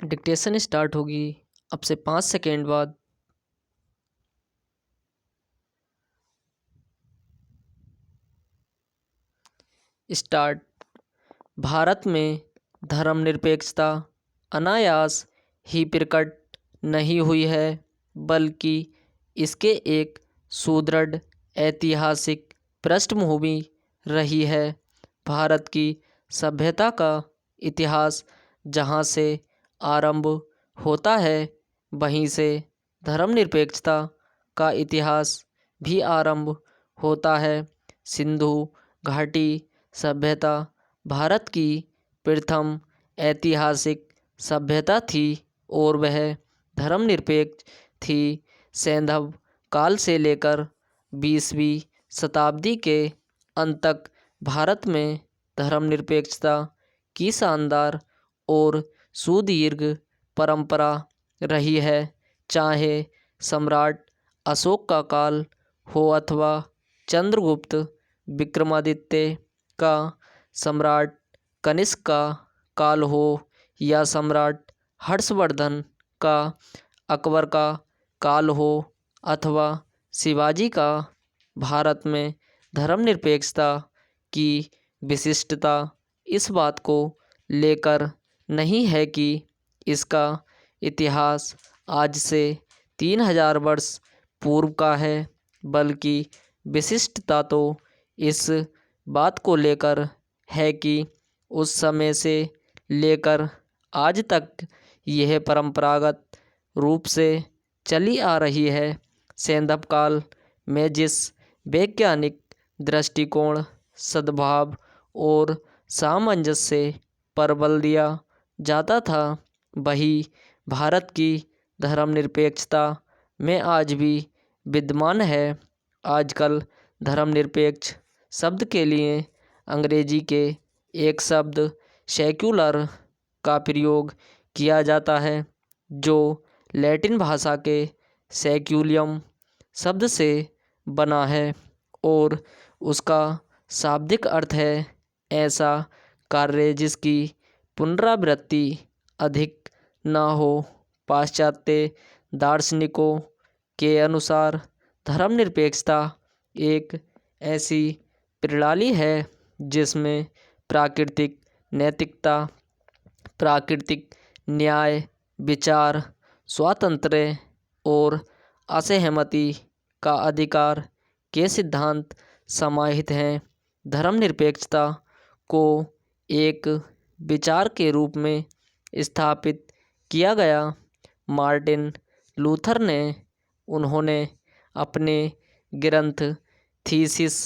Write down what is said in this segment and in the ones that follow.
Dictation start होगी अब से 5 सेकेंड बाद। स्टार्ट। भारत में धर्मनिरपेक्षता अनायास ही प्रकट नहीं हुई है, बल्कि इसके एक सुदृढ़ ऐतिहासिक पृष्ठभूमि रही है। भारत की सभ्यता का इतिहास जहाँ से आरंभ होता है, वहीं से धर्मनिरपेक्षता का इतिहास भी आरंभ होता है। सिंधु घाटी सभ्यता भारत की प्रथम ऐतिहासिक सभ्यता थी और वह धर्मनिरपेक्ष थी। सैंधव काल से लेकर 20वीं शताब्दी के अंत तक भारत में धर्मनिरपेक्षता की शानदार और सुदीर्घ परंपरा रही है। चाहे सम्राट अशोक का काल हो अथवा चंद्रगुप्त विक्रमादित्य का, सम्राट कनिष्क का काल हो या सम्राट हर्षवर्धन का, अकबर का काल हो अथवा शिवाजी का, भारत में धर्मनिरपेक्षता की विशिष्टता इस बात को लेकर नहीं है कि इसका इतिहास आज से 3000 वर्ष पूर्व का है, बल्कि विशिष्टता तो इस बात को लेकर है कि उस समय से लेकर आज तक यह परंपरागत रूप से चली आ रही है। सैंधव काल में जिस वैज्ञानिक दृष्टिकोण, सद्भाव और सामंजस्य पर बल दिया जाता था, वही भारत की धर्मनिरपेक्षता में आज भी विद्यमान है। आजकल धर्मनिरपेक्ष शब्द के लिए अंग्रेजी के एक शब्द सेक्युलर का प्रयोग किया जाता है, जो लैटिन भाषा के सेक्युलियम शब्द से बना है और उसका शाब्दिक अर्थ है ऐसा कार्य जिसकी पुनरावृत्ति अधिक न हो। पाश्चात्य दार्शनिकों के अनुसार धर्मनिरपेक्षता एक ऐसी प्रणाली है जिसमें प्राकृतिक नैतिकता, प्राकृतिक न्याय, विचार स्वातंत्र्य और असहमति का अधिकार के सिद्धांत समाहित हैं। धर्मनिरपेक्षता को एक विचार के रूप में स्थापित किया गया मार्टिन लूथर ने। उन्होंने अपने ग्रंथ थीसिस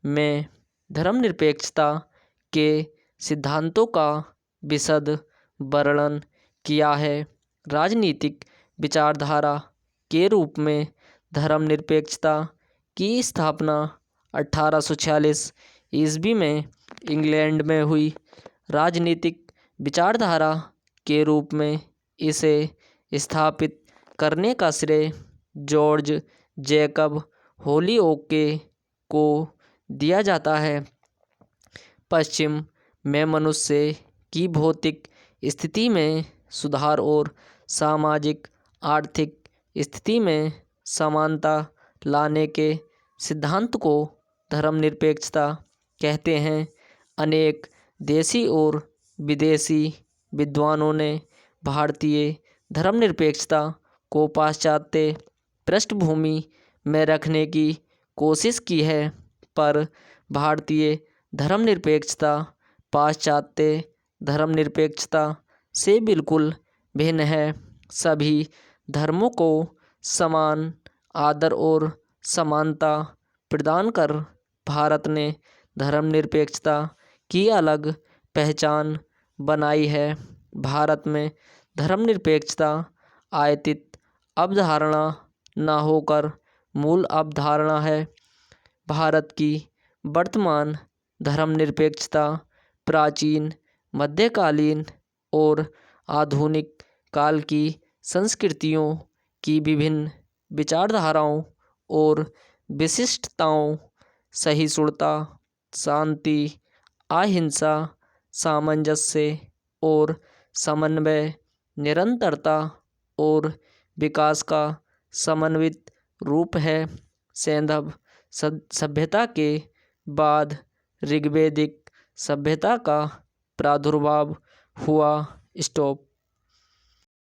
में धर्मनिरपेक्षता के सिद्धांतों का विशद वर्णन किया है। राजनीतिक विचारधारा के रूप में धर्मनिरपेक्षता की स्थापना 1846 ईस्वी में इंग्लैंड में हुई। राजनीतिक विचारधारा के रूप में इसे स्थापित करने का श्रेय जॉर्ज जैकब होलिओके को दिया जाता है। पश्चिम में मनुष्य की भौतिक स्थिति में सुधार और सामाजिक आर्थिक स्थिति में समानता लाने के सिद्धांत को धर्मनिरपेक्षता कहते हैं। अनेक देशी और विदेशी विद्वानों ने भारतीय धर्मनिरपेक्षता को पाश्चात्य पृष्ठभूमि में रखने की कोशिश की है, पर भारतीय धर्मनिरपेक्षता पाश्चात्य धर्मनिरपेक्षता से बिल्कुल भिन्न है। सभी धर्मों को समान आदर और समानता प्रदान कर भारत ने धर्मनिरपेक्षता की अलग पहचान बनाई है। भारत में धर्मनिरपेक्षता आयातित अवधारणा न होकर मूल अवधारणा है। भारत की वर्तमान धर्मनिरपेक्षता प्राचीन, मध्यकालीन और आधुनिक काल की संस्कृतियों की विभिन्न विचारधाराओं और विशिष्टताओं, सहिष्णुता, शांति, अहिंसा, सामंजस्य और समन्वय निरंतरता और विकास का समन्वित रूप है। सैंधव सभ्यता के बाद ऋग्वैदिक सभ्यता का प्रादुर्भाव हुआ। स्टॉप।